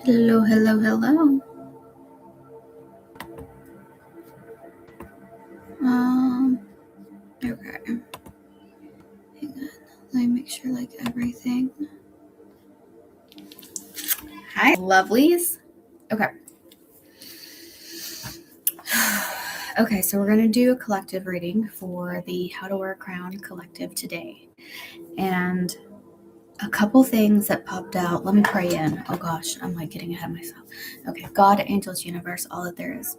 Hello, hello, hello. Okay. Hang on. Let me make sure everything. Hi, lovelies. Okay. Okay, so we're gonna do a collective reading for the How to Wear a Crown collective today. And a couple things that popped out. Let me pray in. Oh gosh, I'm getting ahead of myself. Okay, God, angels, universe, all that there is.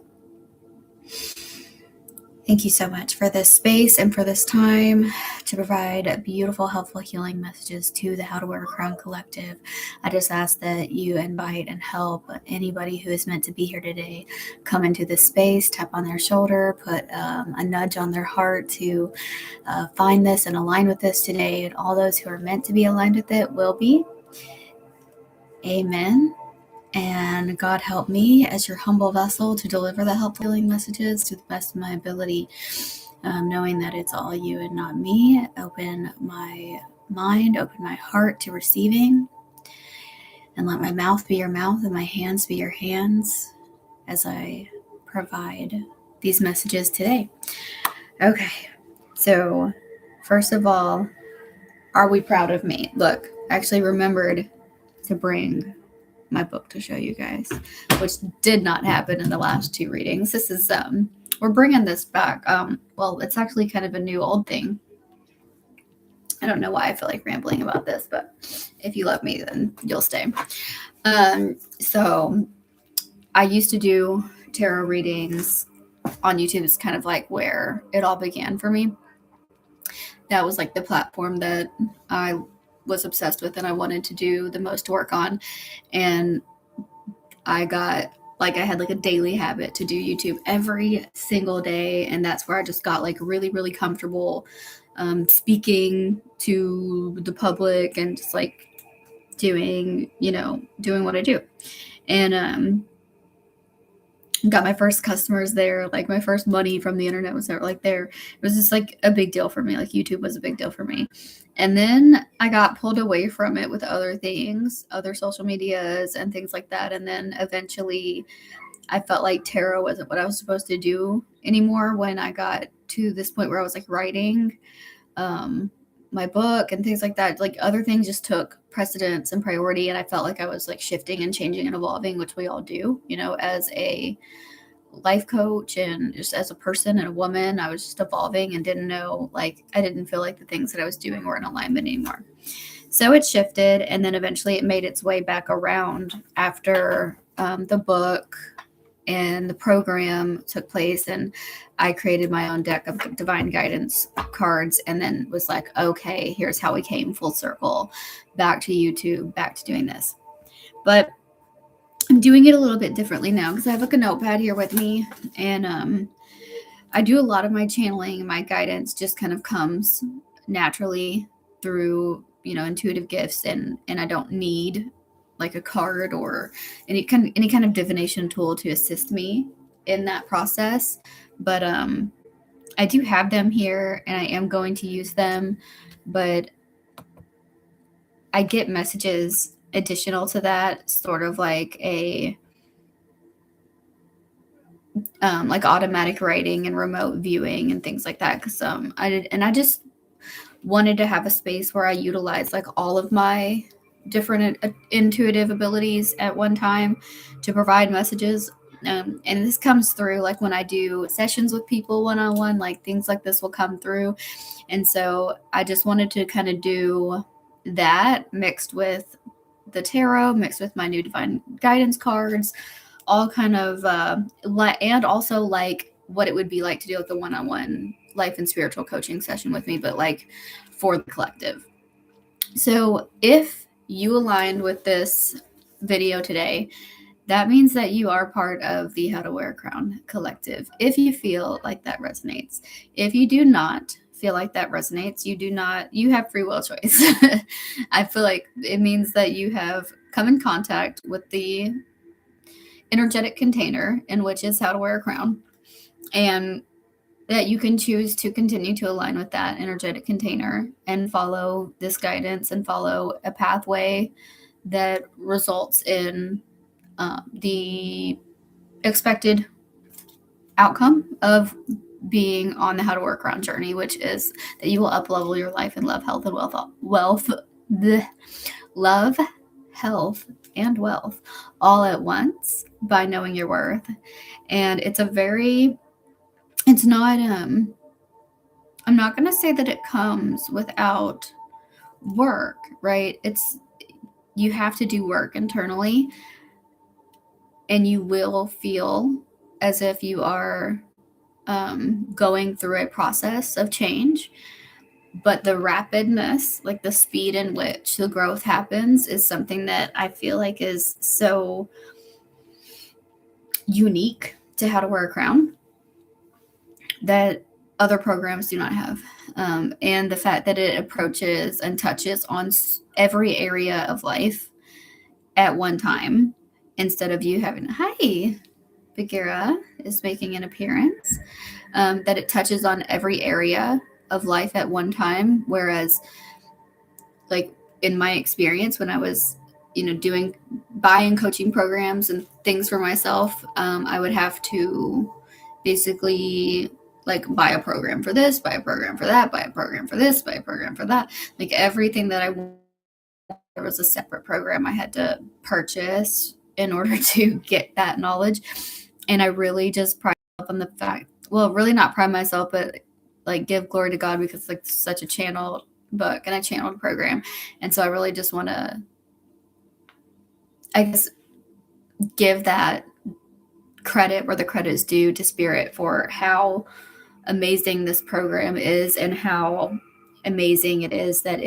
Thank you so much for this space and for this time to provide beautiful, helpful, healing messages to the How to Wear a Crown collective. I just ask that you invite and help anybody who is meant to be here today come into this space, tap on their shoulder, put a nudge on their heart to find this and align with this today. And all those who are meant to be aligned with it will be. Amen. And God help me as your humble vessel to deliver the helpful healing messages to the best of my ability, knowing that it's all you and not me. Open my mind, open my heart to receiving, and let my mouth be your mouth and my hands be your hands as I provide these messages today. Okay, so first of all, are we proud of me? Look, I actually remembered to bring my book to show you guys, which did not happen in the last two readings. This is we're bringing this back. Well, it's actually kind of a new old thing. I don't know why I feel like rambling about this, but if you love me, then you'll stay. So I used to do tarot readings on YouTube. It's kind of like where it all began for me. That was like the platform that I was obsessed with and I wanted to do the most work on. And I got I had a daily habit to do YouTube every single day. And that's where I just got really, really comfortable speaking to the public and just doing what I do. And got my first customers there. My first money from the internet was there. It was just a big deal for me. YouTube was a big deal for me. And then I got pulled away from it with other things, other social medias and things like that. And then eventually I felt like tarot wasn't what I was supposed to do anymore when I got to this point where I was writing my book and things like that. Other things just took precedence and priority. And I felt like I was shifting and changing and evolving, which we all do, as a life coach and just as a person and a woman. I was just evolving and didn't know, I didn't feel like the things that I was doing were in alignment anymore. So it shifted, and then eventually it made its way back around after the book and the program took place, and I created my own deck of divine guidance cards, and then was like, okay, here's how we came full circle back to YouTube, back to doing this. But I'm doing it a little bit differently now because I have a notepad here with me, and I do a lot of my channeling. My guidance just kind of comes naturally through intuitive gifts, and I don't need a card or any kind of divination tool to assist me in that process. But I do have them here, and I am going to use them. But I get messages additional to that, sort of like a automatic writing and remote viewing and things like that. Because I just wanted to have a space where I utilize all of my different intuitive abilities at one time to provide messages. And this comes through when I do sessions with people one-on-one, things like this will come through. And so I just wanted to kind of do that mixed with the tarot, mixed with my new divine guidance cards, all kind of and also what it would be like to deal with the one-on-one life and spiritual coaching session with me, but for the collective. So if you aligned with this video today, that means that you are part of the How to Wear a Crown collective. If you feel like that resonates. If you do not feel like that resonates, you have free will choice. I feel like it means that you have come in contact with the energetic container in which is How to Wear a Crown, and that you can choose to continue to align with that energetic container and follow this guidance and follow a pathway that results in the expected outcome of being on the How to Work Around journey, which is that you will up-level your life and love, health, and love, health, and wealth all at once by knowing your worth. And it's not, I'm not going to say that it comes without work, right? You have to do work internally, and you will feel as if you are going through a process of change. But the rapidness, like the speed in which the growth happens, is something that I feel like is so unique to How to Wear a Crown that other programs do not have. And the fact that it approaches and touches on every area of life at one time, instead of you having, hi, Bagheera is making an appearance, that it touches on every area of life at one time. Whereas, like, in my experience, when I was, buying coaching programs and things for myself, I would have to basically like buy a program for this, buy a program for that, buy a program for this, buy a program for that. Like everything that I wanted, there was a separate program I had to purchase in order to get that knowledge. And I really just pride myself on the fact, well, really not pride myself, but like give glory to God, because it's like such a channeled book and a channeled program. And so I really just want to, I guess, give that credit where the credit is due to Spirit for how amazing this program is, and how amazing it is that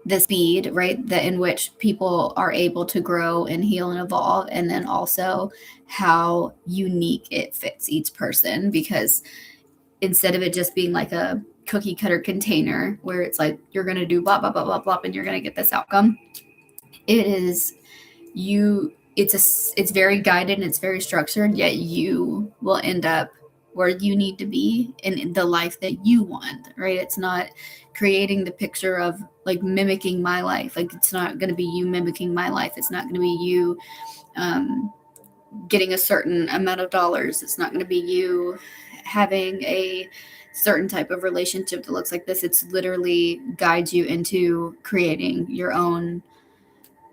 the speed, right, that in which people are able to grow and heal and evolve, and then also how unique it fits each person. Because instead of it just being like a cookie cutter container where it's like you're going to do blah blah blah blah blah and you're going to get this outcome, it's very guided and it's very structured, yet you will end up where you need to be in the life that you want, right? It's not creating the picture of like mimicking my life. Like, it's not going to be you mimicking my life. It's not going to be you getting a certain amount of dollars. It's not going to be you having a certain type of relationship that looks like this. It's literally guides you into creating your own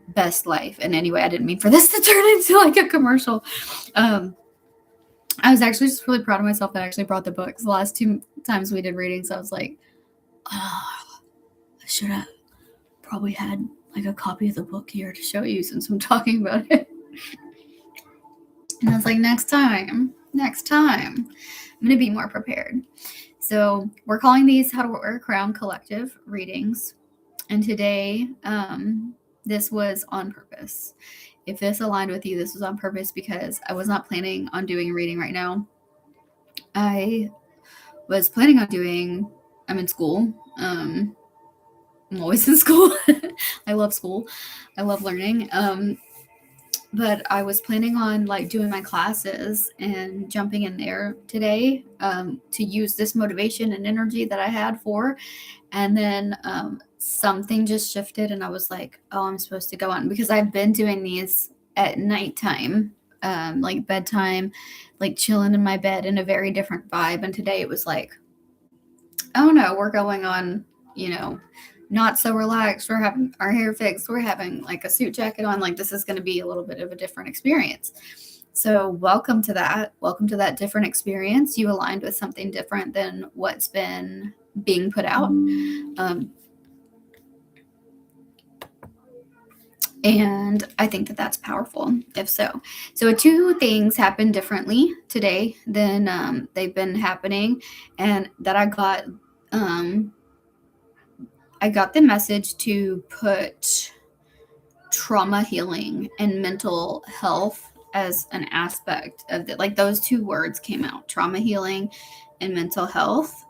best life. And anyway, I didn't mean for this to turn into like a commercial. I was actually just really proud of myself that I actually brought the books. The last 2 times we did readings, I was like, oh, I should have probably had like a copy of the book here to show you since I'm talking about it. And I was like, next time, I'm going to be more prepared. So we're calling these How to Wear a Crown Collective readings. And today, this was on purpose. If this aligned with you, this was on purpose, because I was not planning on doing a reading right now. I was planning on I'm in school. I'm always in school. I love school. I love learning. But I was planning on like doing my classes and jumping in there today to use this motivation and energy that I had for. And then something just shifted and I was like, oh, I'm supposed to go on, because I've been doing these at nighttime, like bedtime, like chilling in my bed in a very different vibe. And today it was like, oh no, we're going on, not so relaxed. We're having our hair fixed. We're having like a suit jacket on. Like, this is going to be a little bit of a different experience. So welcome to that. Welcome to that different experience. You aligned with something different than what's been being put out. And I think that that's powerful, if so. So 2 things happened differently today than they've been happening, and that I got the message to put trauma healing and mental health as an aspect of it. Like, those 2 words came out, trauma healing and mental health.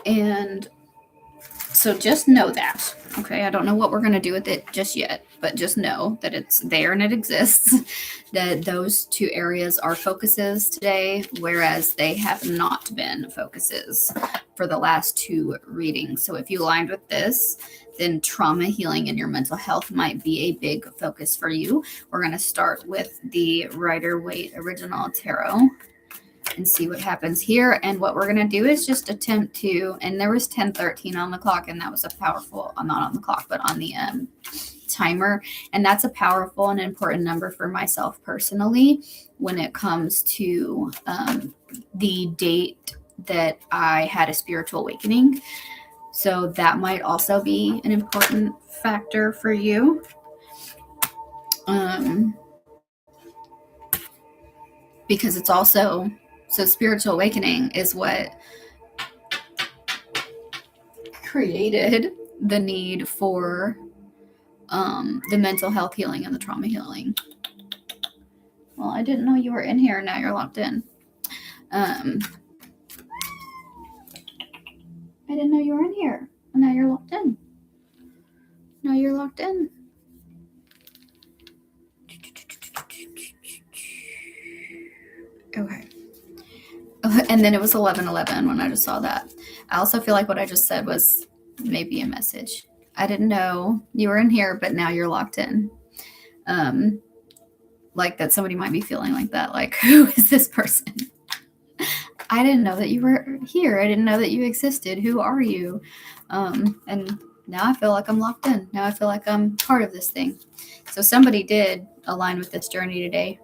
And So just know that. Okay, I don't know what we're going to do with it just yet, but just know that it's there and it exists. That those two areas are focuses today, whereas they have not been focuses for the last two readings. So if you aligned with this, then trauma healing and your mental health might be a big focus for you. We're going to start with the Rider-Waite Original Tarot and see what happens here. And what we're going to do is just attempt to, and there was 10:13 on the clock, and that was a powerful, not on the clock, but on the timer. And that's a powerful and important number for myself personally when it comes to the date that I had a spiritual awakening. So that might also be an important factor for you. Because it's also, so spiritual awakening is what created the need for the mental health healing and the trauma healing. Well, I didn't know you were in here. Now you're locked in. I didn't know you were in here. Now you're locked in. Now you're locked in. Okay. And then it was 11:11 when I just saw that. I also feel like what I just said was maybe a message. I didn't know you were in here, but now you're locked in. Like that somebody might be feeling like that. Like, who is this person? I didn't know that you were here. I didn't know that you existed. Who are you? And now I feel like I'm locked in. Now I feel like I'm part of this thing. So somebody did align with this journey today.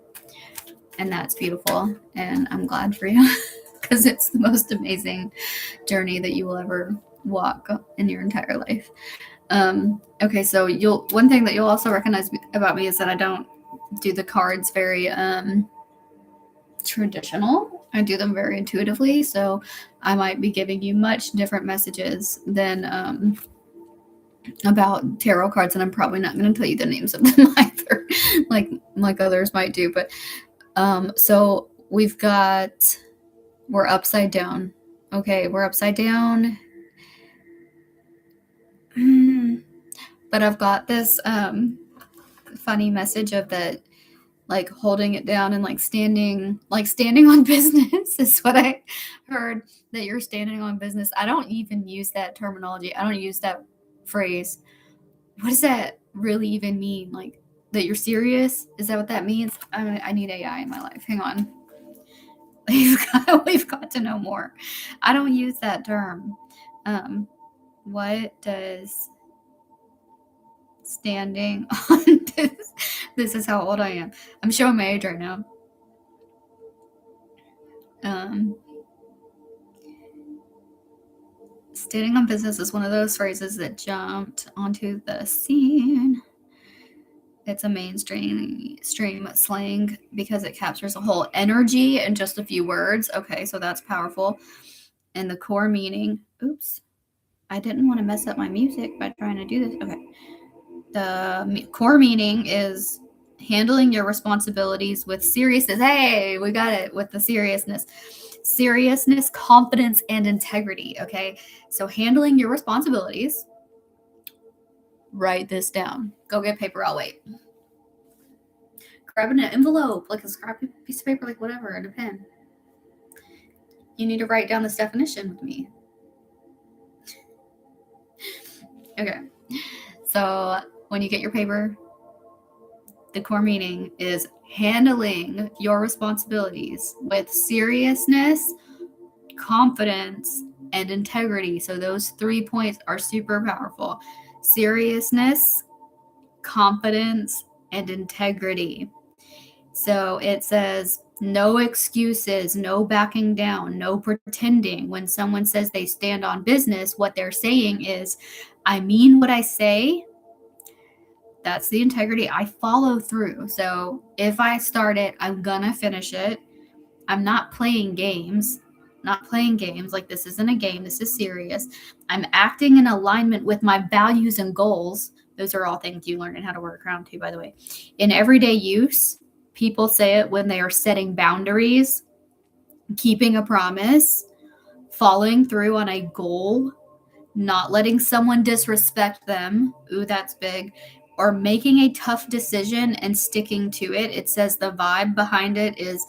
And that's beautiful. And I'm glad for you because it's the most amazing journey that you will ever walk in your entire life. Okay, so one thing that you'll also recognize about me is that I don't do the cards very traditional. I do them very intuitively, so I might be giving you much different messages than about tarot cards, and I'm probably not going to tell you the names of them either, like others might do. But so we're upside down. Okay, we're upside down. But I've got this funny message of that, like holding it down and like standing on business is what I heard, that you're standing on business. I don't even use that terminology. I don't use that phrase. What does that really even mean? Like that you're serious? Is that what that means? I need AI in my life. Hang on. We've got to know more. I don't use that term. What does standing on this is how old I am. I'm showing my age right now. Standing on business is one of those phrases that jumped onto the scene. It's a mainstream slang because it captures a whole energy in just a few words. Okay, so that's powerful. And the core meaning, oops, I didn't want to mess up my music by trying to do this. Okay. The core meaning is handling your responsibilities with seriousness. Hey, we got it with the seriousness. Seriousness, confidence, and integrity. Okay. So handling your responsibilities. Write this down. Go get paper. I'll wait. Grab an envelope, like a scrap piece of paper, like whatever, and a pen. You need to write down this definition with me. Okay. So when you get your paper, the core meaning is handling your responsibilities with seriousness, confidence, and integrity. So those 3 points are super powerful. Seriousness, confidence, and integrity. So it says no excuses, no backing down, no pretending. When someone says they stand on business, what they're saying is, I mean what I say. That's the integrity. I follow through. So if I start it, I'm gonna finish it. I'm not playing games. Like this isn't a game. This is serious. I'm acting in alignment with my values and goals. Those are all things you learn in How to Wear a Crown too, by the way. In everyday use, people say it when they are setting boundaries, keeping a promise, following through on a goal, not letting someone disrespect them. Ooh, that's big. Or making a tough decision and sticking to it. It says the vibe behind it is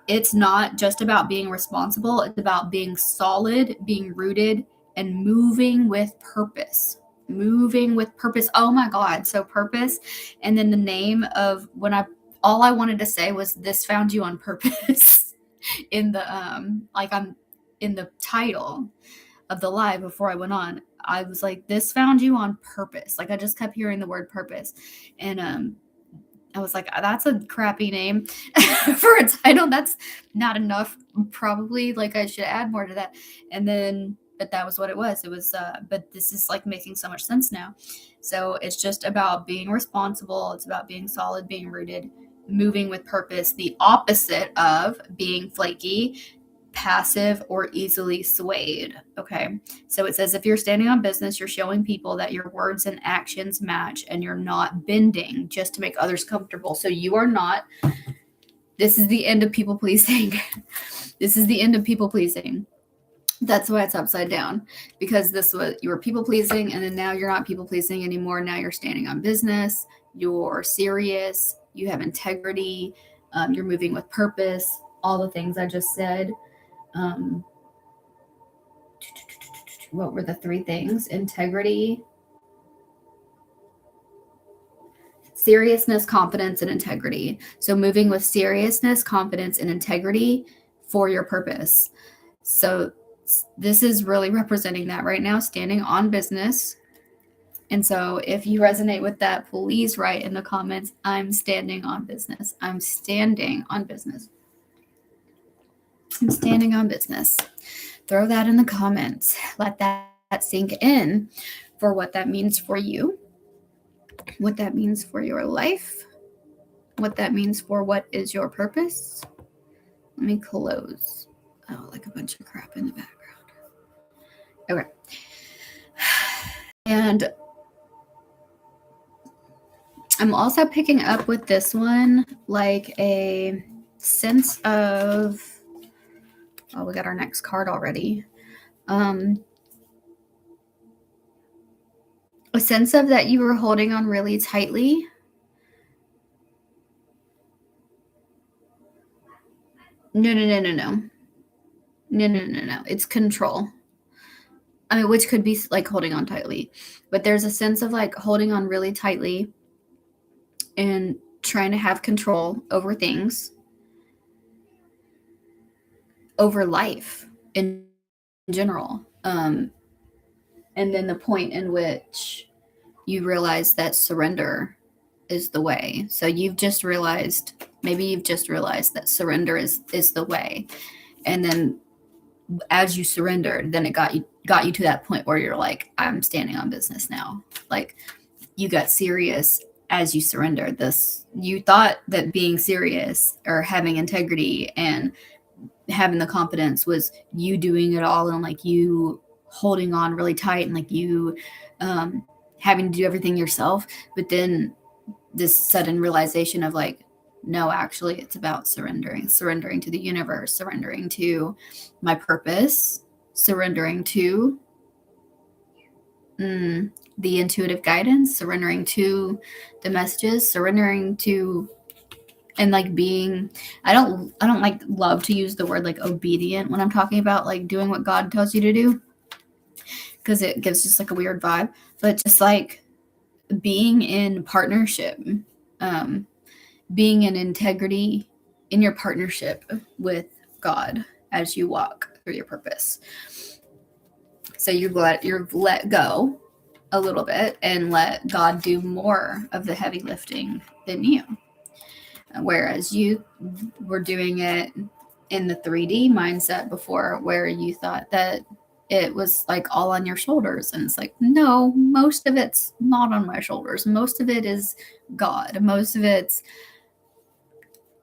it's not just about being responsible. It's about being solid, being rooted, and moving with purpose. Moving with purpose. Oh my God. So purpose. And then the name of all I wanted to say was this found you on purpose in the, I'm in the title of the live before I went on. I was like, this found you on purpose. Like I just kept hearing the word purpose. And, I was like, that's a crappy name for a title. That's not enough. Probably like I should add more to that. And then, but that was what it was. It was, but this is like making so much sense now. So it's just about being responsible. It's about being solid, being rooted, moving with purpose. The opposite of being flaky, passive, or easily swayed. Okay. So it says if you're standing on business, you're showing people that your words and actions match and you're not bending just to make others comfortable. So you are not, this is the end of people pleasing. This is the end of people pleasing. That's why it's upside down, because this was, you were people pleasing and then now you're not people pleasing anymore. Now you're standing on business. You're serious. You have integrity. You're moving with purpose. All the things I just said. What were the three things? Integrity, seriousness, confidence, and integrity. So moving with seriousness, confidence, and integrity for your purpose. So this is really representing that right now, standing on business. And so if you resonate with that, please write in the comments, I'm standing on business. I'm standing on business. I'm standing on business. Throw that in the comments. Let that sink in for what that means for you, what that means for your life, what that means for what is your purpose. Let me close. Oh, like a bunch of crap in the background. Okay. And I'm also picking up with this one, like a sense of, oh, we got our next card already. A sense of that you were holding on really tightly. No. It's control. I mean, which could be like holding on tightly, but there's a sense of like holding on really tightly and trying to have control over things, over life in general. And then the point in which you realize that surrender is the way. So maybe you've just realized that surrender is the way. And then as you surrendered, then it got you to that point where you're like, I'm standing on business now. Like you got serious as you surrendered. You thought that being serious or having integrity and having the confidence was you doing it all and like you holding on really tight and like you having to do everything yourself. But then this sudden realization of like, no, actually it's about surrendering to the universe, surrendering to my purpose, surrendering to the intuitive guidance, surrendering to the messages, surrendering to, and like being, I don't like love to use the word like obedient when I'm talking about like doing what God tells you to do, because it gives just like a weird vibe, but just like being in partnership, being in integrity in your partnership with God as you walk through your purpose. So you've let go a little bit and let God do more of the heavy lifting than you. Whereas you were doing it in the 3D mindset before, where you thought that it was like all on your shoulders. And it's like, no, most of it's not on my shoulders. Most of it is God. Most of it's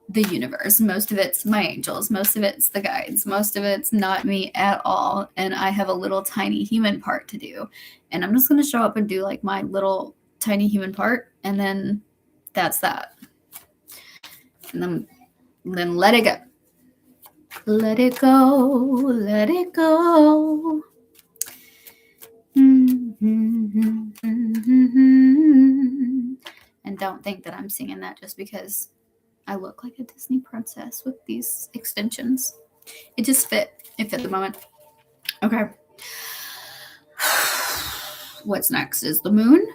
the universe. Most of it's my angels. Most of it's the guides. Most of it's not me at all. And I have a little tiny human part to do. And I'm just going to show up and do like my little tiny human part. And then that's that. And then let it go. Let it go. Let it go. And don't think that I'm singing that just because I look like a Disney princess with these extensions. It just fit. It fit the moment. Okay. What's next is the moon.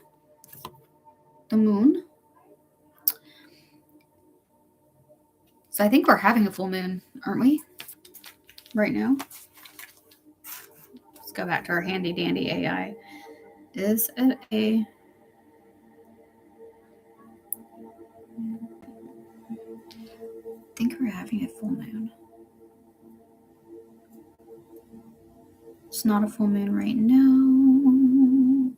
The moon. So I think we're having a full moon, aren't we? Right now. Let's go back to our handy dandy AI. Is it a... I think we're having a full moon. It's not a full moon right now.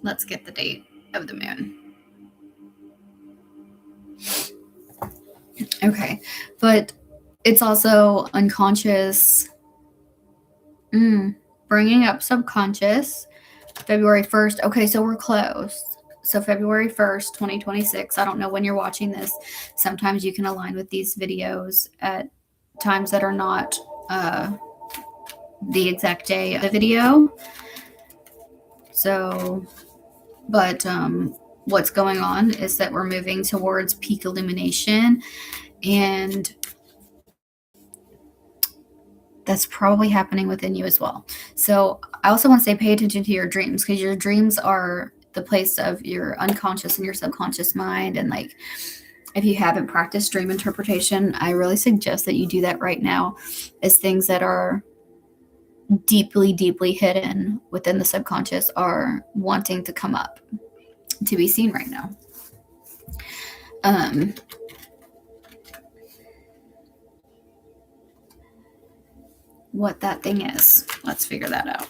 Let's get the date of the moon. Okay, but it's also unconscious. Bringing up subconscious. February 1st. Okay, so we're close. So February 1st, 2026. I don't know when you're watching this. Sometimes you can align with these videos at times that are not the exact day of the video. So, but what's going on is that we're moving towards peak illumination, and that's probably happening within you as well. So I also want to say pay attention to your dreams, because your dreams are the place of your unconscious and your subconscious mind. And like, if you haven't practiced dream interpretation, I really suggest that you do that right now, as things that are deeply, deeply hidden within the subconscious are wanting to come up to be seen right now. What that thing is, let's figure that out.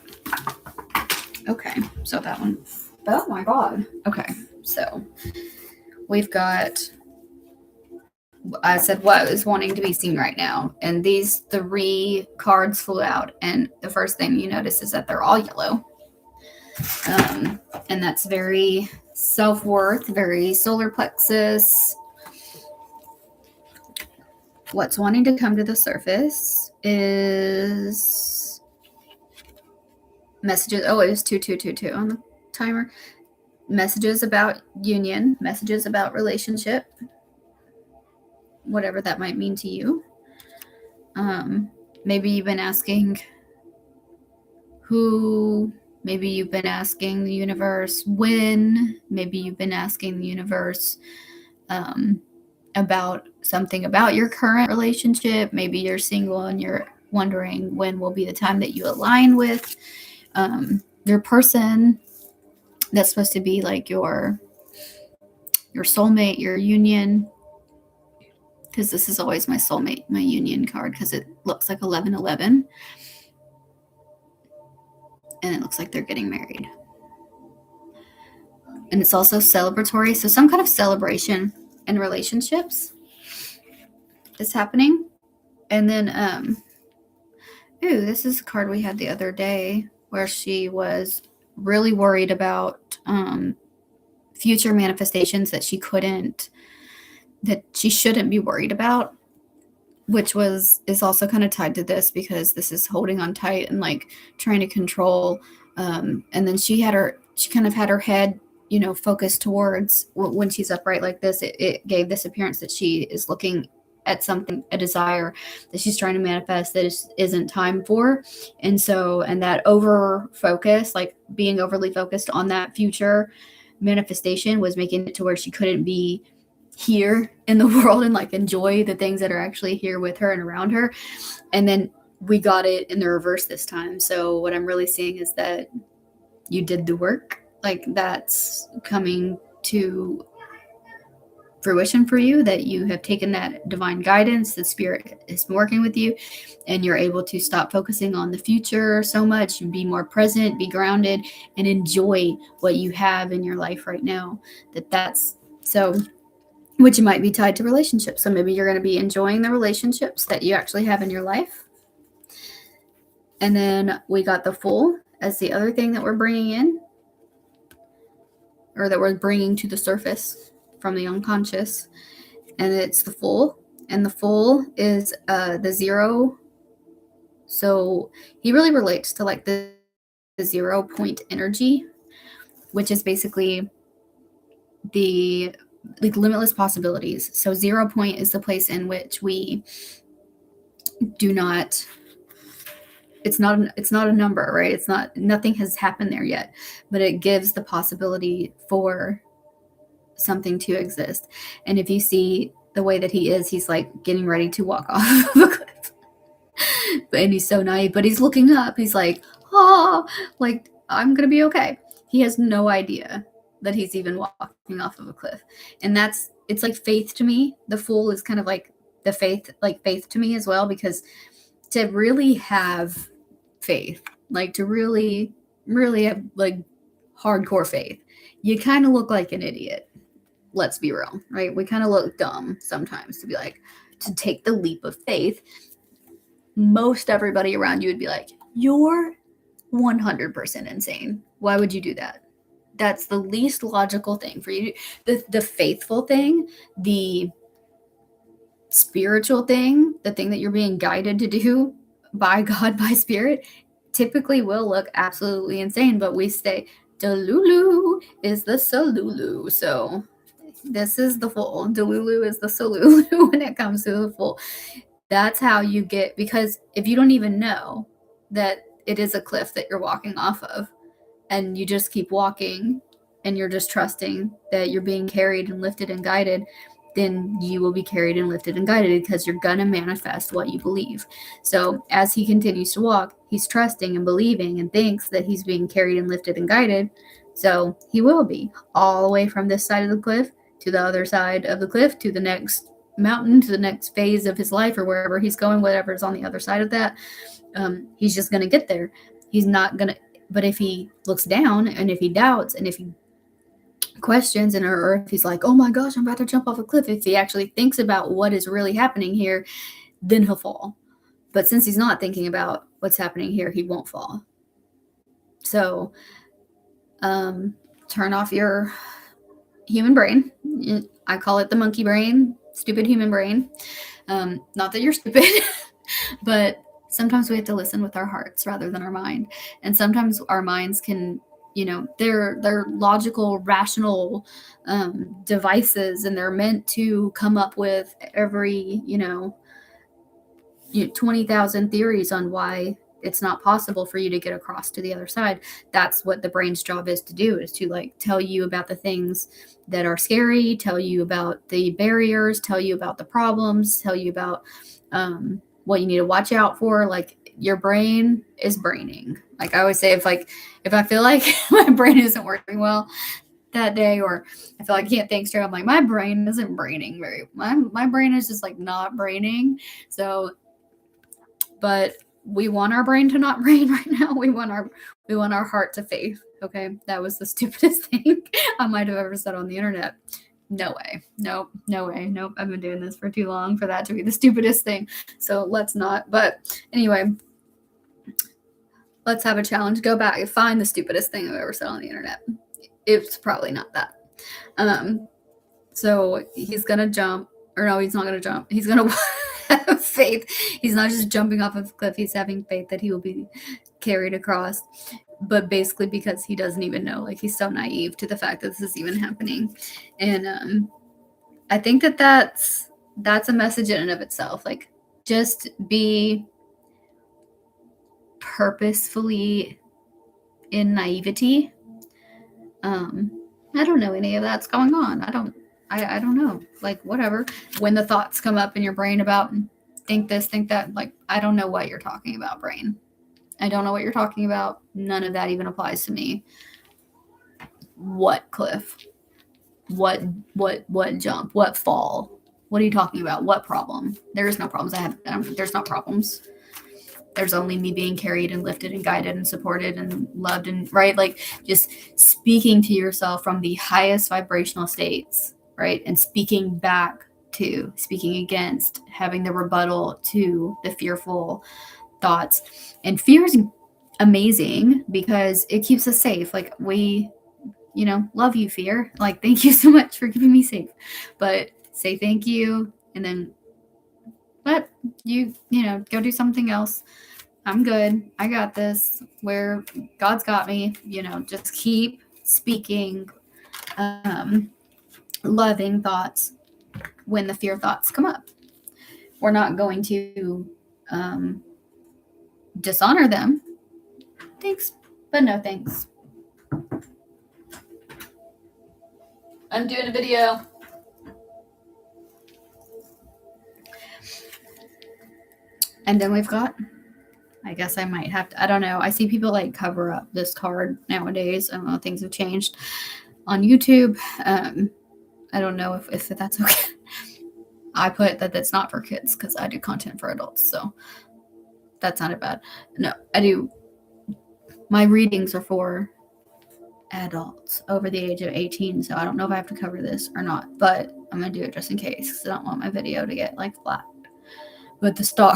Okay, so that one, oh my god. Okay, so we've got, I said what is wanting to be seen right now, and these 3 cards flew out, and the first thing you notice is that they're all yellow. And that's very self-worth, very solar plexus. What's wanting to come to the surface is messages. Oh, it was 2222 on the timer. Messages about union, messages about relationship, whatever that might mean to you. Maybe you've been asking who, maybe you've been asking the universe when, maybe you've been asking the universe about something about your current relationship. Maybe you're single and you're wondering when will be the time that you align with your person that's supposed to be like your soulmate, your union. Because this is always my soulmate, my union card, because it looks like 1111. And it looks like they're getting married. And it's also celebratory. So some kind of celebration in relationships is happening. And then, this is a card we had the other day where she was really worried about future manifestations that she shouldn't be worried about, which is also kind of tied to this, because this is holding on tight and like trying to control. And then she kind of had her head, focused towards, when she's upright like this, it gave this appearance that she is looking at something, a desire that she's trying to manifest that isn't time for. And that over focus, like being overly focused on that future manifestation, was making it to where she couldn't be here in the world and like enjoy the things that are actually here with her and around her. And then we got it in the reverse this time. So what I'm really seeing is that you did the work, like that's coming to fruition for you, that you have taken that divine guidance, the spirit is working with you, and you're able to stop focusing on the future so much and be more present, be grounded, and enjoy what you have in your life right now. That's so, which might be tied to relationships. So maybe you're going to be enjoying the relationships that you actually have in your life. And then we got the Fool as the other thing that we're bringing in, or that we're bringing to the surface from the unconscious. And it's the Fool. and the full is the zero. So he really relates to like the 0 point energy, which is basically the like limitless possibilities. So 0 point is the place in which we do not, it's not a number, right? It's not, nothing has happened there yet, but it gives the possibility for something to exist. And if you see the way that he is, he's like getting ready to walk off of a cliff. And he's so naive, but he's looking up. He's like, oh, like, I'm going to be okay. He has no idea that he's even walking off of a cliff. And it's like faith to me. The Fool is kind of like the faith to me as well, because to really have faith, like to really, really have like hardcore faith, you kind of look like an idiot. Let's be real, right? We kind of look dumb sometimes to be like, to take the leap of faith. Most everybody around you would be like, you're 100% insane. Why would you do that? That's the least logical thing for you. The faithful thing, the spiritual thing, the thing that you're being guided to do by God, by spirit, typically will look absolutely insane, but we say, Delulu is the Solulu. So this is the Fool. Delulu is the Solulu when it comes to the Fool. That's how you get, because if you don't even know that it is a cliff that you're walking off of, and you just keep walking and you're just trusting that you're being carried and lifted and guided, then you will be carried and lifted and guided, because you're going to manifest what you believe. So as he continues to walk, he's trusting and believing and thinks that he's being carried and lifted and guided. So he will be all the way from this side of the cliff to the other side of the cliff, to the next mountain, to the next phase of his life, or wherever he's going, whatever is on the other side of that. He's just going to get there. He's not going to, but if he looks down and if he doubts and if he questions, and or if he's like, oh my gosh, I'm about to jump off a cliff, if he actually thinks about what is really happening here, then he'll fall. But since he's not thinking about what's happening here, he won't fall. So turn off your human brain. I call it the monkey brain, stupid human brain. Not that you're stupid, but sometimes we have to listen with our hearts rather than our mind. And sometimes our minds can, they're logical, rational devices, and they're meant to come up with every, 20,000 theories on why it's not possible for you to get across to the other side. That's what the brain's job is to do, is to like tell you about the things that are scary, tell you about the barriers, tell you about the problems, tell you about what you need to watch out for. Like, your brain is braining. Like I always say, if I feel like my brain isn't working well that day, or I feel like I can't think straight, I'm like, my brain isn't braining my brain is just like not braining. So, but we want our brain to not brain right now. We want our heart to faith. Okay. That was the stupidest thing I might have ever said on the internet. No way. Nope. No way. Nope. I've been doing this for too long for that to be the stupidest thing. So let's not. But anyway, let's have a challenge. Go back and find the stupidest thing I've ever said on the internet. It's probably not that. So he's going to jump, or no, he's not going to jump. He's going to have faith. He's not just jumping off of a cliff. He's having faith that he will be carried across. But basically because he doesn't even know, like he's so naive to the fact that this is even happening. And I think that that's a message in and of itself. Like, just be purposefully in naivety. I don't know any of that's going on. I don't know. Like, whatever. When the thoughts come up in your brain about think this, think that, like, I don't know what you're talking about, brain. I don't know what you're talking about. None of that even applies to me. What cliff? What jump? What fall? What are you talking about? What problem? There is no problems. There's not problems. There's only me being carried and lifted and guided and supported and loved, and right, like just speaking to yourself from the highest vibrational states, right? And speaking back to, speaking against, having the rebuttal to the fearful thoughts. And fear is amazing because it keeps us safe. Like, we, love you, fear. Like, thank you so much for keeping me safe. But say thank you, and then But you know, go do something else. I'm good. I got this. Where God's got me, you know, just keep speaking loving thoughts when the fear thoughts come up. We're not going to dishonor them. Thanks, but no thanks. I'm doing a video. And then we've got, I guess I might have to, I don't know. I see people like cover up this card nowadays. I don't know, things have changed on YouTube. I don't know if that's okay. I put that that's not for kids because I do content for adults. So that's not bad. No, I do. My readings are for adults over the age of 18. So I don't know if I have to cover this or not, but I'm going to do it just in case because I don't want my video to get like flat. But the star.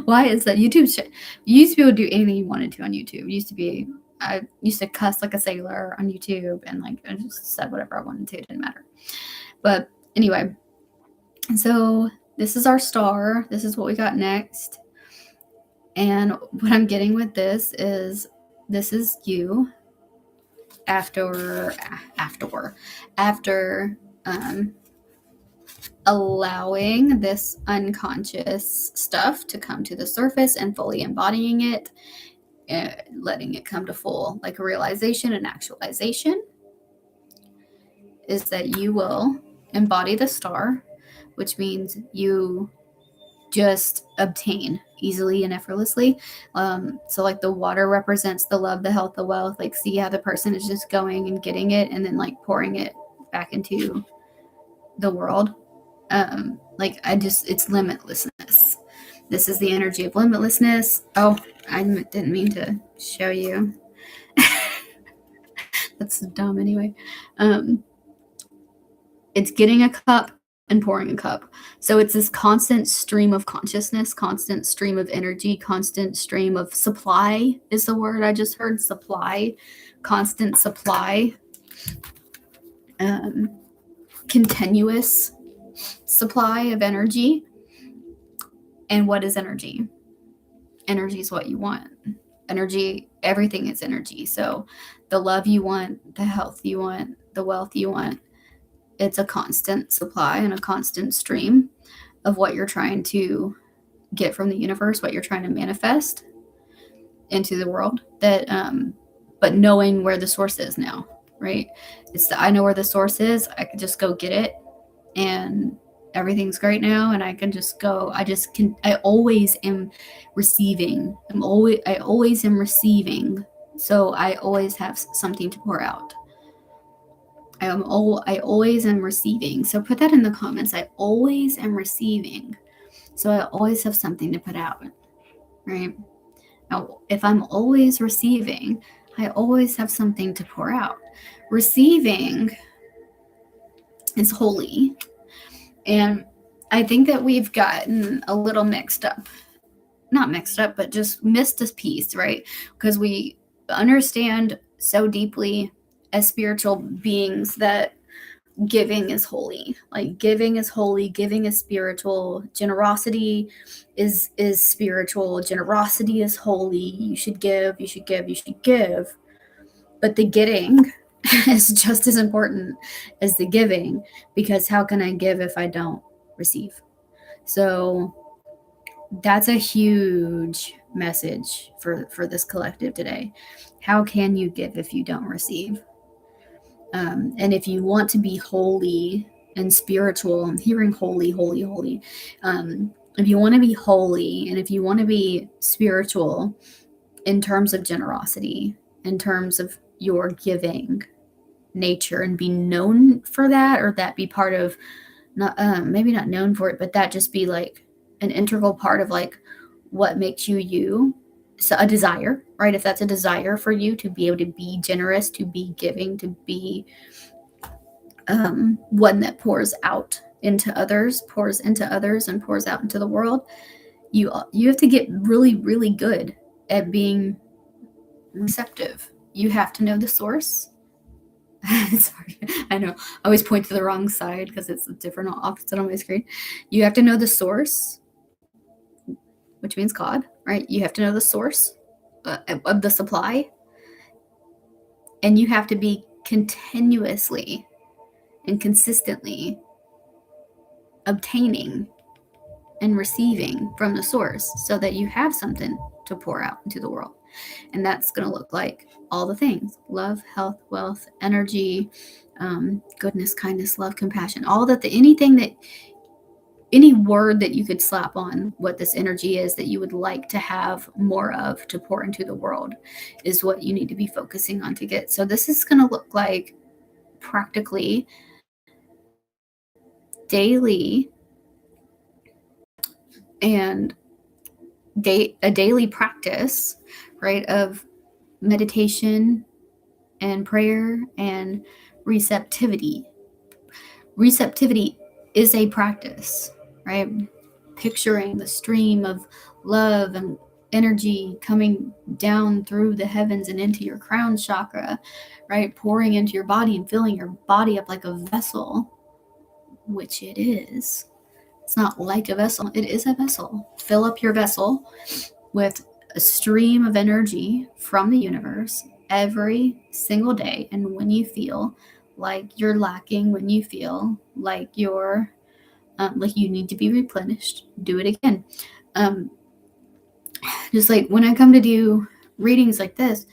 Why is that? YouTube you used to be able to do anything you wanted to on YouTube. I used to cuss like a sailor on YouTube and like I just said whatever I wanted to. It didn't matter. But anyway, so this is our star. This is what we got next. And what I'm getting with this is you after allowing this unconscious stuff to come to the surface and fully embodying it, letting it come to full like realization and actualization, is that you will embody the star, which means you just obtain easily and effortlessly. So like the water represents the love, the health, the wealth. Like see how the person is just going and getting it and then like pouring it back into the world. It's limitlessness. This is the energy of limitlessness. Oh, I didn't mean to show you. That's dumb anyway. It's getting a cup and pouring a cup. So it's this constant stream of consciousness, constant stream of energy, constant stream of supply is the word I just heard. Supply, constant supply, continuous supply of energy. And what is energy? Energy is what you want. Energy, everything is energy. So the love you want, the health you want, the wealth you want, it's a constant supply and a constant stream of what you're trying to get from the universe, what you're trying to manifest into the world. That, but knowing where the source is now, right? I know where the source is. I could just go get it, and everything's great now. And I can just go. I always am receiving. I always am receiving. So I always have something to pour out. I always am receiving. So put that in the comments. I always am receiving. So I always have something to put out, right? Now, if I'm always receiving, I always have something to pour out. Receiving is holy. And I think that we've gotten a little mixed up. Not mixed up, but just missed this piece, right? Because we understand so deeply as spiritual beings that giving is holy. Like giving is holy, giving is spiritual, generosity is spiritual, generosity is holy. You should give, you should give, you should give. But the getting is just as important as the giving, because how can I give if I don't receive? So that's a huge message for this collective today. How can you give if you don't receive? And if you want to be holy and spiritual, I'm hearing holy, holy, holy. If you want to be holy and if you want to be spiritual in terms of generosity, in terms of your giving nature, and be known for that, or that be part of, not maybe not known for it, but that just be like an integral part of like what makes you. So a desire, right? If that's a desire for you to be able to be generous, to be giving, to be one that pours into others, and pours out into the world, you have to get really, really good at being receptive. You have to know the source. It's hard. I know. I always point to the wrong side because it's a different opposite on my screen. You have to know the source, which means God, right? You have to know the source of the supply, and you have to be continuously and consistently obtaining and receiving from the source so that you have something to pour out into the world. And that's going to look like all the things: love, health, wealth, energy, goodness, kindness, love, compassion, all that, anything that, any word that you could slap on what this energy is that you would like to have more of to pour into the world is what you need to be focusing on to get. So this is going to look like practically daily and a daily practice, right, of meditation and prayer and receptivity. Receptivity is a practice, right? Picturing the stream of love and energy coming down through the heavens and into your crown chakra, right? Pouring into your body and filling your body up like a vessel, which it is. It's not like a vessel, it is a vessel. Fill up your vessel with a stream of energy from the universe every single day. And when you feel like you're lacking, when you feel like you're like you need to be replenished, do it again. Just like when I come to do readings like this,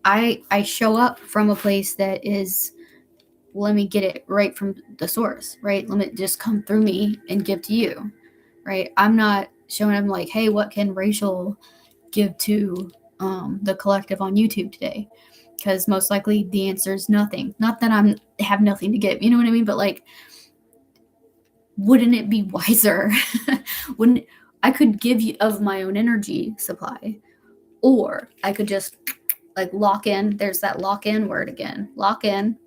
I show up from a place that is, let me get it right from the source, right? Let me just come through me and give to you, right? I'm not showing them like, hey, what can Rachel give to the collective on YouTube today? Because most likely the answer is nothing. Not that I'm have nothing to give, you know what I mean? But like, wouldn't it be wiser? Wouldn't I could give you of my own energy supply, or I could just like lock in. There's that lock in word again. Lock in.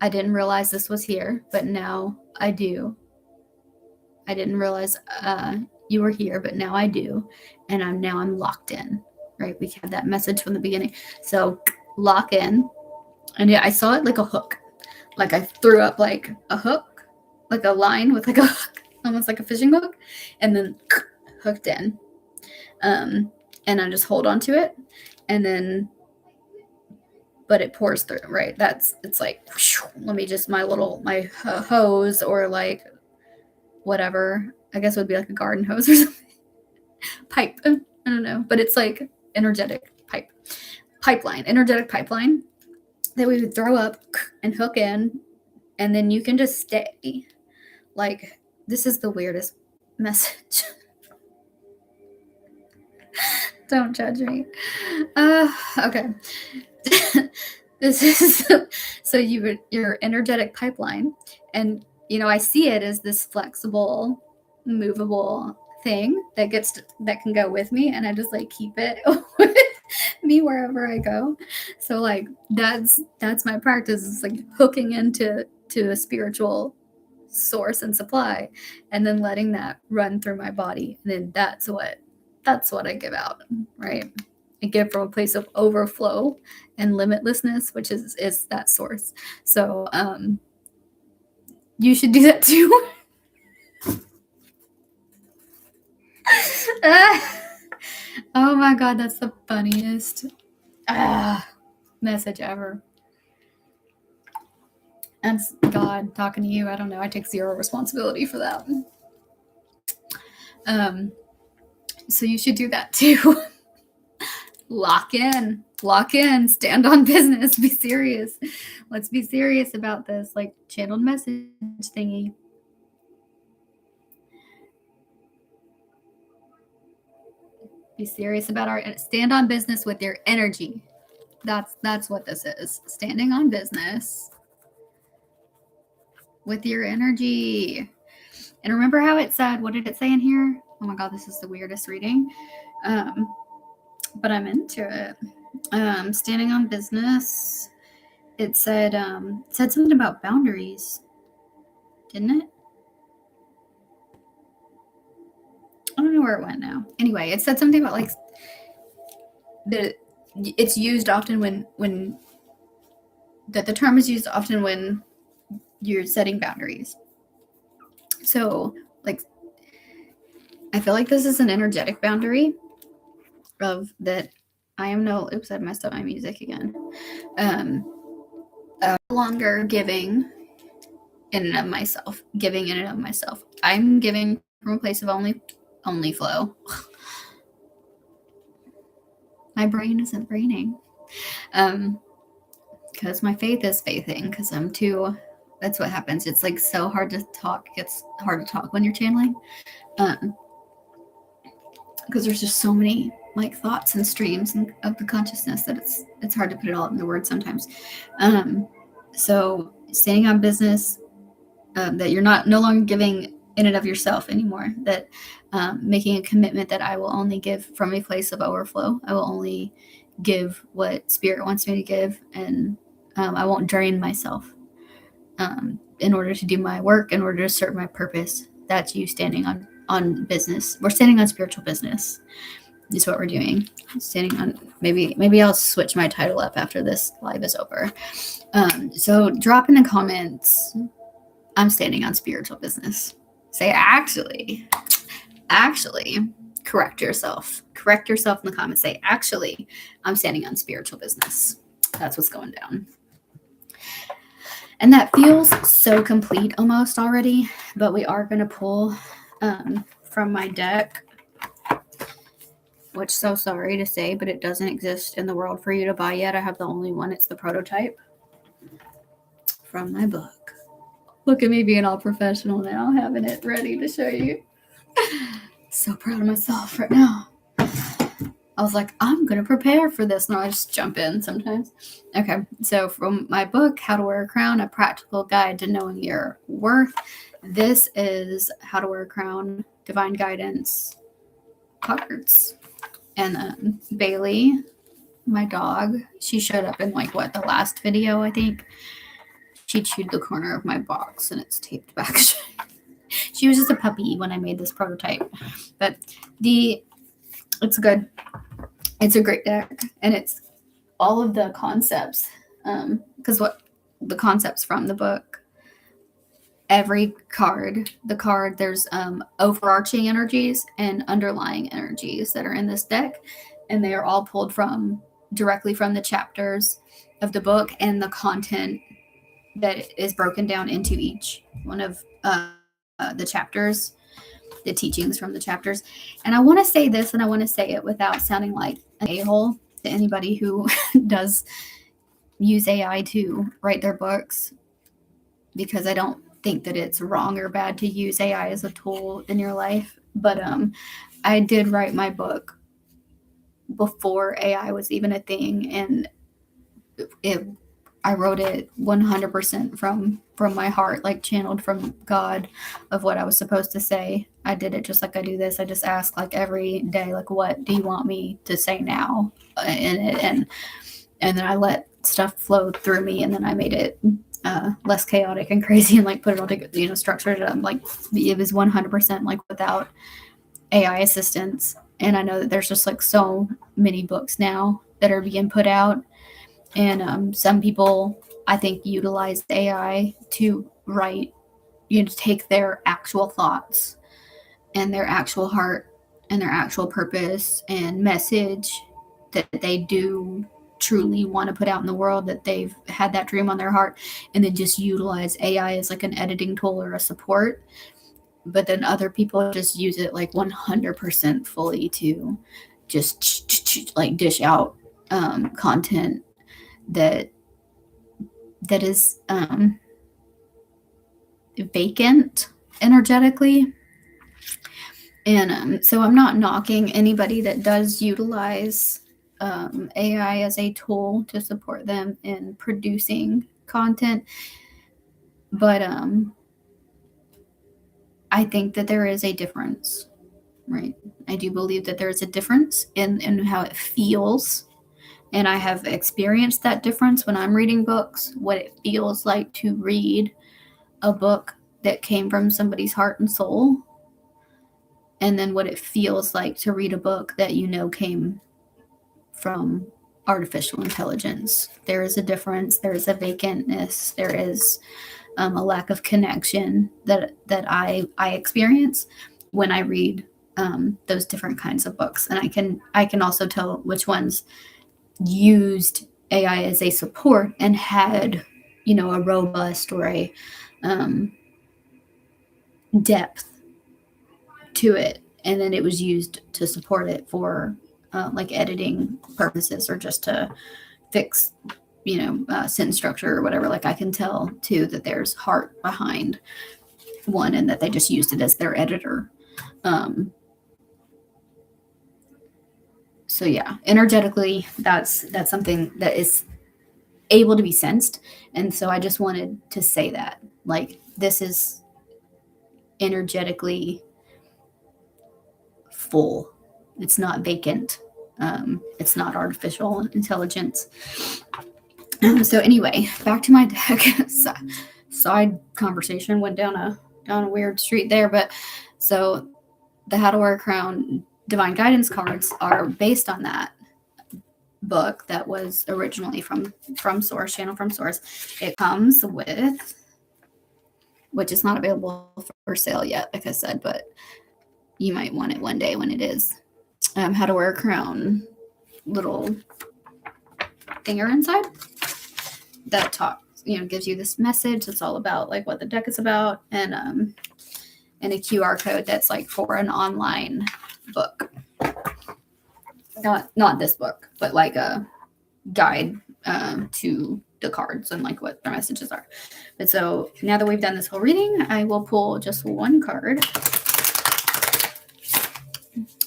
I didn't realize this was here, but now I do. I didn't realize you were here, but now I do, and I'm locked in. Right? We had that message from the beginning. So lock in, and yeah, I saw it like a hook. Like I threw up like a hook, like a line with like a hook, almost like a fishing hook, and then hooked in. And I just hold on to it, and then, but it pours through, right? It's like, let me just, my hose, or like whatever, I guess it would be like a garden hose or something. Pipe, I don't know, but it's like energetic energetic pipeline that we would throw up and hook in, and then you can just stay. Like, this is the weirdest message. Don't judge me. Okay. This is so your energetic pipeline, and I see it as this flexible, movable thing that can go with me, and I just like keep it with me wherever I go. So like that's my practice, is like hooking into a spiritual source and supply, and then letting that run through my body, and then that's what I give out, right? I give from a place of overflow and limitlessness, which is that source. So you should do that too. Oh my god, that's the funniest message ever. That's God talking to you. I don't know. I take zero responsibility for that. So you should do that too. Lock in, stand on business, be serious. Let's be serious about this, like channeled message thingy. Be serious about stand on business with your energy. That's what this is. Standing on business with your energy. And remember how it said, what did it say in here? Oh my god, this is the weirdest reading. But I'm into it. Standing on business. It said something about boundaries, didn't it? I don't know where it went now. Anyway, it said something about like it's used often when that the term is used often when you're setting boundaries. So, like, I feel like this is an energetic boundary of that I am no, oops, I messed up my music again. No longer giving in and of myself, giving in and of myself. I'm giving from a place of only flow. My brain isn't braining. Because my faith is faithing, because I'm too, that's what happens. It's like so hard to talk. It's hard to talk when you're channeling. Because there's just so many like thoughts and streams of the consciousness that it's hard to put it all into words sometimes. So standing on business, that you're no longer giving in and of yourself anymore, that making a commitment that I will only give from a place of overflow. I will only give what spirit wants me to give, and I won't drain myself in order to do my work, in order to serve my purpose. That's you standing on business. We're standing on spiritual business is what we're doing. Standing on, maybe I'll switch my title up after this live is over. So drop in the comments, I'm standing on spiritual business. Say actually, correct yourself in the comments. Say actually, I'm standing on spiritual business. That's what's going down. And that feels so complete almost already, but we are going to pull from my deck, which, so sorry to say, but it doesn't exist in the world for you to buy yet. I have the only one. It's the prototype from my book. Look at me being all professional now, having it ready to show you. So proud of myself right now. I was like, I'm going to prepare for this. No, I just jump in sometimes. Okay, so from my book, How to Wear a Crown, A Practical Guide to Knowing Your Worth. This is How to Wear a Crown, Divine Guidance cards. And Bailey, my dog, she showed up in the last video, I think. She chewed the corner of my box and it's taped back. She was just a puppy when I made this prototype. But it's good. It's a great deck, and it's all of the concepts, because what the concepts from the book, every card, there's overarching energies and underlying energies that are in this deck, and they are all pulled directly from the chapters of the book and the content that is broken down into each one of the chapters, the teachings from the chapters. And I want to say this, and I want to say it without sounding like an a-hole to anybody who does use AI to write their books, because I don't think that it's wrong or bad to use AI as a tool in your life. But I did write my book before AI was even a thing, and I wrote it 100% from my heart, like channeled from God, of what I was supposed to say. I did it just like I do this. I just ask like every day, like, what do you want me to say now? And then I let stuff flow through me, and then I made it less chaotic and crazy, and like put it all together, structured it up. Like it was 100% like without AI assistance. And I know that there's just like so many books now that are being put out. And some people, I think, utilize AI to write, to take their actual thoughts and their actual heart and their actual purpose and message that they do truly want to put out in the world, that they've had that dream on their heart, and then just utilize AI as like an editing tool or a support. But then other people just use it like 100% fully to just like dish out content that is vacant energetically. And so I'm not knocking anybody that does utilize AI as a tool to support them in producing content, but I think that there is a difference, right? I do believe that there is a difference in how it feels. And I have experienced that difference when I'm reading books, what it feels like to read a book that came from somebody's heart and soul, and then what it feels like to read a book that came from artificial intelligence. There is a difference. There is a vacantness. There is a lack of connection that I experience when I read those different kinds of books, and I can also tell which ones used AI as a support and had, you know, a robust or a depth to it, and then it was used to support it for like editing purposes or just to fix, you know, sentence structure or whatever. Like I can tell too that there's heart behind one and that they just used it as their editor. So yeah, energetically, that's something that is able to be sensed. And so I just wanted to say that, like, this is energetically full. It's not vacant. It's not artificial intelligence. So anyway, back to my deck. Side conversation went down a weird street there, but so the How to Wear a Crown Divine Guidance cards are based on that book that was originally from Source, Channel from Source. It comes with, which is not available for sale yet, like I said, but you might want it one day when it is. How to Wear a Crown little thinger inside that talks, you know, gives you this message. It's all about like what the deck is about, and a QR code that's like for an online book. Not this book, but like a guide to the cards and like what their messages are. But so now that we've done this whole reading, I will pull just one card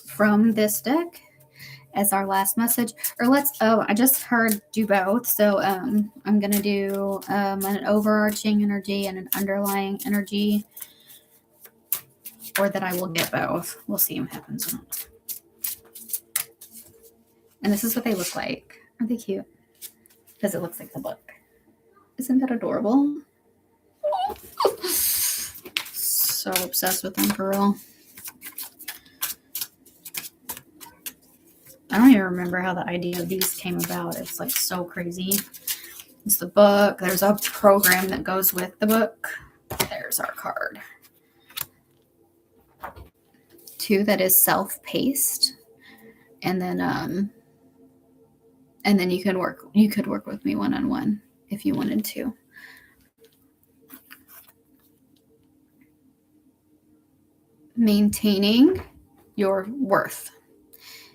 from this deck as our last message. Or I just heard do both. So I'm going to do an overarching energy and an underlying energy, or that I will get both. We'll see what happens. And this is what they look like. Are they cute? Because it looks like the book. Isn't that adorable? So obsessed with them for real. I don't even remember how the idea of these came about. It's like so crazy. It's the book. There's a program that goes with the book. There's our card. 2 that is self-paced. And then you could work with me one-on-one if you wanted to. Maintaining your worth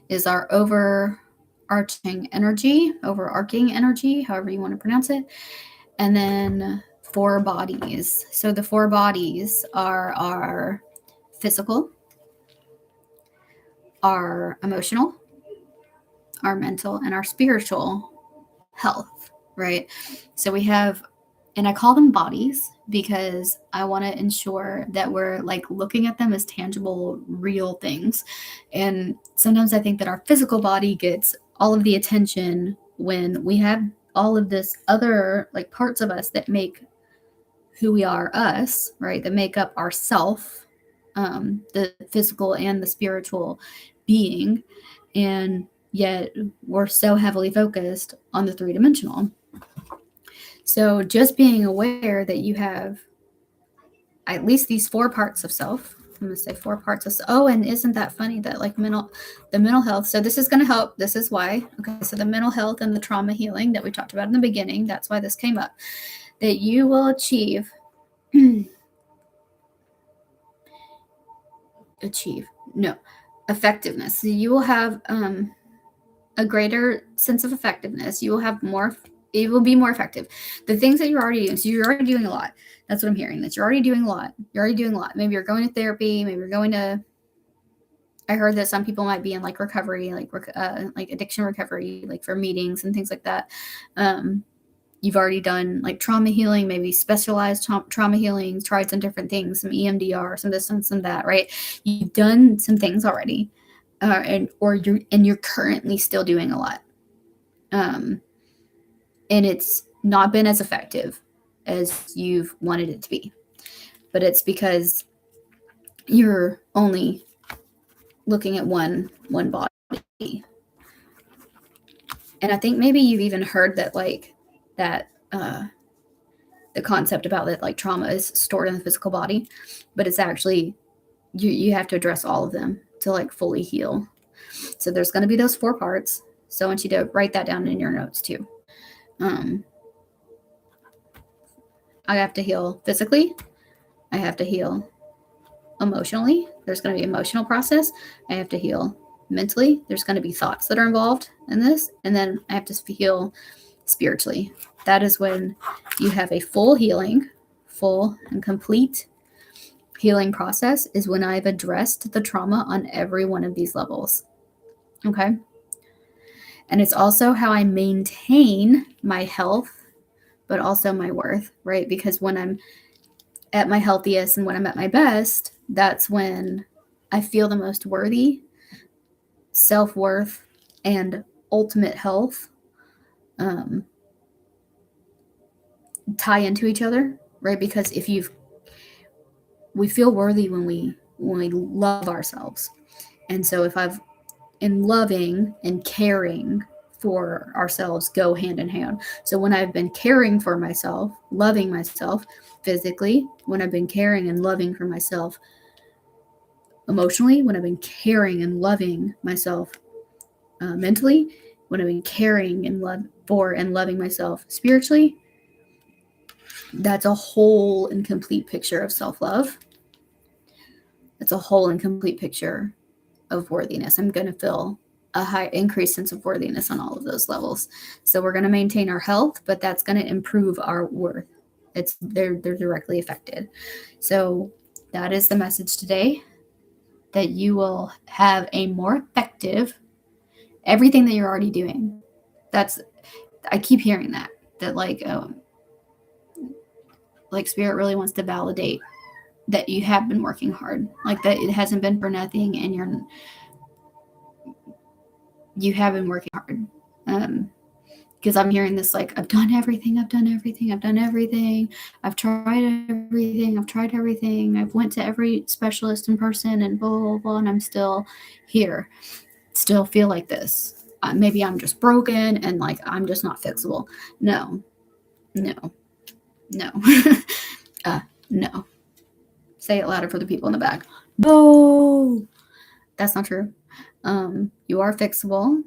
is our overarching energy, however you want to pronounce it. And then 4 bodies. So the 4 bodies are our physical, our emotional, our mental, and our spiritual health, right? So we have, and I call them bodies because I want to ensure that we're like looking at them as tangible, real things. And sometimes I think that our physical body gets all of the attention when we have all of this other like parts of us that make who we are, us, right? That make up our self, the physical and the spiritual being. And yet we're so heavily focused on the 3-dimensional. So just being aware that you have at least these 4 parts of self. I'm going to say 4 parts of self. Oh, and isn't that funny that like the mental health. So this is going to help. This is why. Okay. So the mental health and the trauma healing that we talked about in the beginning, that's why this came up, that you will achieve effectiveness. So you will have a greater sense of effectiveness. You will have more. It will be more effective. The things that you're already doing. So you're already doing a lot. That's what I'm hearing. That you're already doing a lot. Maybe you're going to therapy. Maybe you're going to. I heard that some people might be in like recovery, like addiction recovery, like for meetings and things like that. You've already done like trauma healing, maybe specialized trauma healing, tried some different things, some EMDR, some this and some that, right? You've done some things already, you're currently still doing a lot, and it's not been as effective as you've wanted it to be, but it's because you're only looking at one body. And I think maybe you've even heard that, like, that the concept about that, like, trauma is stored in the physical body, but it's actually, you have to address all of them to, like, fully heal. So there's going to be those 4 parts. So I want you to write that down in your notes too. I have to heal physically. I have to heal emotionally. There's going to be emotional process. I have to heal mentally. There's going to be thoughts that are involved in this. And then I have to heal spiritually. That is when you have a full healing, full and complete healing process, is when I've addressed the trauma on every one of these levels. Okay? And it's also how I maintain my health, but also my worth, right? Because when I'm at my healthiest and when I'm at my best, that's when I feel the most worthy. Self-worth and ultimate health tie into each other, right? Because we feel worthy when we love ourselves. And so if I've, in loving and caring for ourselves, go hand in hand. So when I've been caring for myself, loving myself physically, when I've been caring and loving for myself emotionally, when I've been caring and loving myself mentally, when I've been caring and loving myself spiritually, that's a whole and complete picture of self-love. It's a whole and complete picture of worthiness. I'm going to feel a high increased sense of worthiness on all of those levels. So we're going to maintain our health, but that's going to improve our worth. They're directly affected. So that is the message today, that you will have a more effective everything that you're already doing. I keep hearing that like Spirit really wants to validate that you have been working hard, like that it hasn't been for nothing, and you have been working hard. Because I'm hearing this, like, I've done everything, I've tried everything, I've went to every specialist in person and blah, blah, blah, and I'm still here, still feel like this. Maybe I'm just broken and, like, I'm just not fixable. No. No. Say it louder for the people in the back. No, that's not true. You are fixable.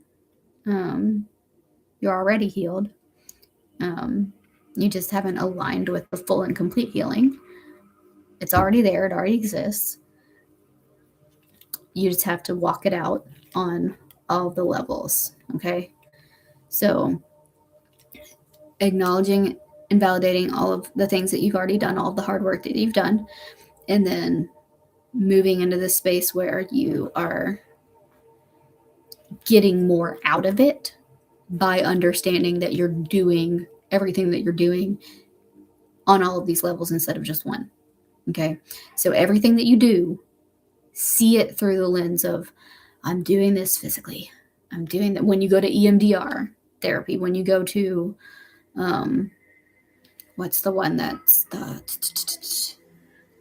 You're already healed. You just haven't aligned with the full and complete healing. It's already there. It already exists. You just have to walk it out on all the levels. Okay. So acknowledging and validating all of the things that you've already done, all of the hard work that you've done, and then moving into this space where you are getting more out of it by understanding that you're doing everything that you're doing on all of these levels instead of just one. Okay. So everything that you do, see it through the lens of, I'm doing this physically. I'm doing that. When you go to EMDR therapy, when you go to, what's the one that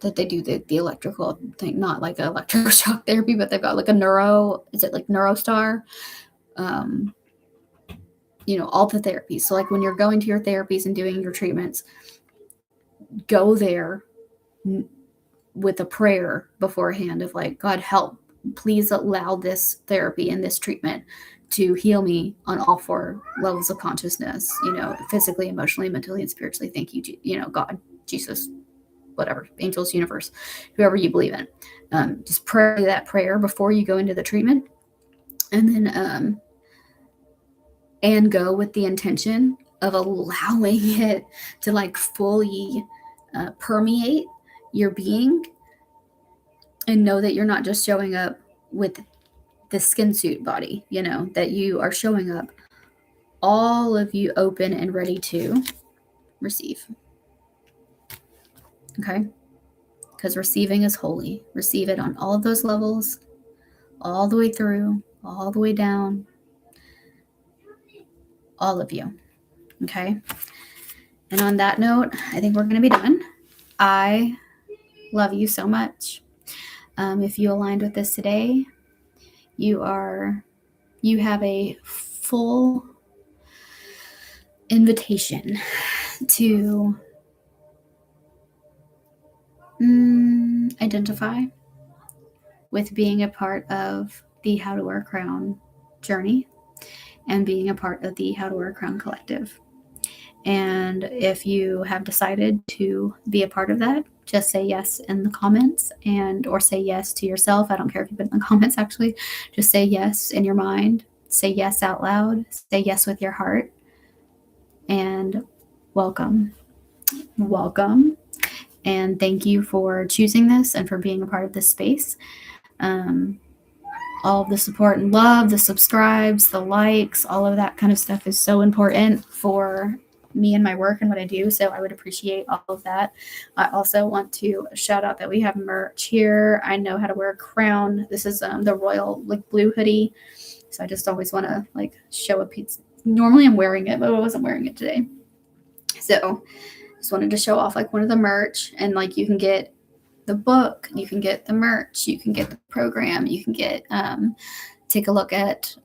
they do the electrical thing, not like electroshock therapy, but they've got like is it like Neurostar? All the therapies. So like when you're going to your therapies and doing your treatments, go there with a prayer beforehand of, like, God, help, please allow this therapy and this treatment to heal me on all 4 levels of consciousness, physically, emotionally, mentally, and spiritually. Thank you, God, Jesus, whatever, angels, universe, whoever you believe in. Just pray that prayer before you go into the treatment, and then and go with the intention of allowing it to, like, fully permeate your being, and know that you're not just showing up with the skin suit body, that you are showing up, all of you, open and ready to receive. Okay? Because receiving is holy. Receive it on all of those levels, all the way through, all the way down, all of you. Okay? And on that note, I think we're going to be done. I love you so much. If you aligned with this today, you have a full invitation to identify with being a part of the How to Wear a Crown journey and being a part of the How to Wear a Crown collective. And if you have decided to be a part of that, just say yes in the comments or say yes to yourself. I don't care if you put it in the comments, actually. Just say yes in your mind. Say yes out loud. Say yes with your heart. And welcome. Welcome. And thank you for choosing this and for being a part of this space. All of the support and love, the subscribes, the likes, all of that kind of stuff is so important for me and my work and what I do. So I would appreciate all of that. I also want to shout out that we have merch here. I know how to wear a crown. This is the royal blue hoodie. So I just always want to show a piece. Normally I'm wearing it, but I wasn't wearing it today. So just wanted to show off one of the merch, and you can get the book, you can get the merch, you can get the program, you can get take a look at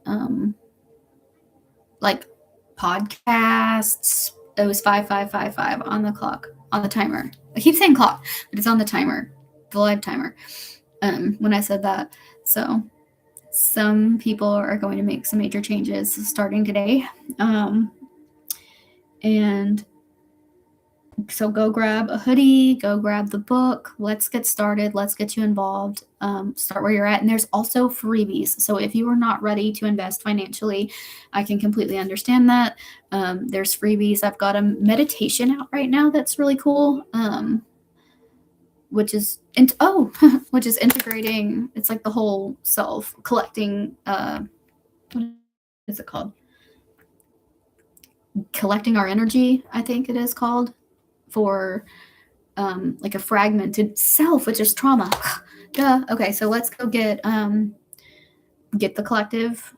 podcasts. It was 5555 on the clock, on the timer. I keep saying clock, but it's on the timer, the live timer, when I said that. So some people are going to make some major changes starting today. And so go grab a hoodie, go grab the book. Let's get started. Let's get you involved. Start where you're at. And there's also freebies. So if you are not ready to invest financially, I can completely understand that. There's freebies. I've got a meditation out right now that's really cool. Which is integrating. It's the whole self collecting. What is it called? Collecting our energy, I think it is called. For a fragmented self, which is trauma. Duh. Okay, so let's go get the collective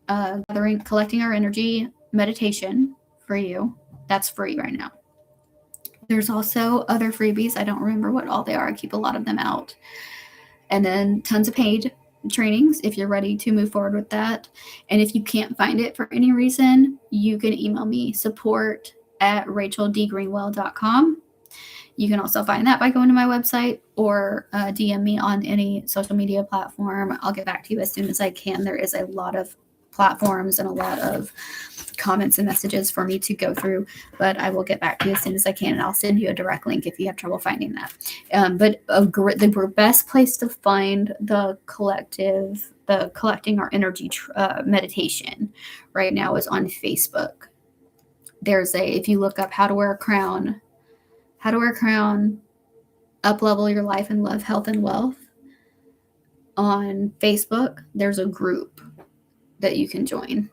collecting our energy meditation for you. That's free right now. There's also other freebies. I don't remember what all they are. I keep a lot of them out. And then tons of paid trainings if you're ready to move forward with that. And if you can't find it for any reason, you can email me support@racheldgreenwell.com. You can also find that by going to my website or DM me on any social media platform. I'll get back to you as soon as I can. There is a lot of platforms and a lot of comments and messages for me to go through, but I will get back to you as soon as I can, and I'll send you a direct link if you have trouble finding that. But the best place to find the collective, the collecting our energy meditation right now is on Facebook. If you look up how to wear a crown, up level your life and love, health and wealth on Facebook, there's a group that you can join.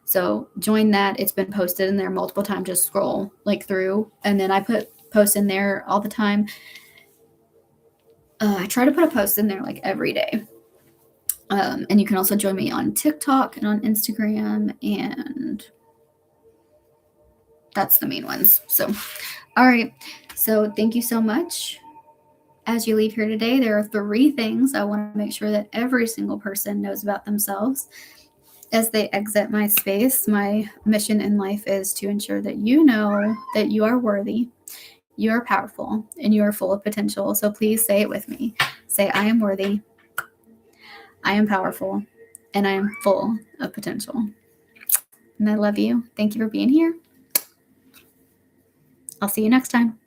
So join that. It's been posted in there multiple times. Just scroll through, and then I put posts in there all the time. I try to put a post in there every day. And you can also join me on TikTok and on Instagram, and that's the main ones. So, all right. So thank you so much. As you leave here today, there are 3 things I want to make sure that every single person knows about themselves as they exit my space. My mission in life is to ensure that you know that you are worthy, you are powerful, and you are full of potential. So please say it with me. Say, I am worthy, I am powerful, and I am full of potential. And I love you. Thank you for being here. I'll see you next time.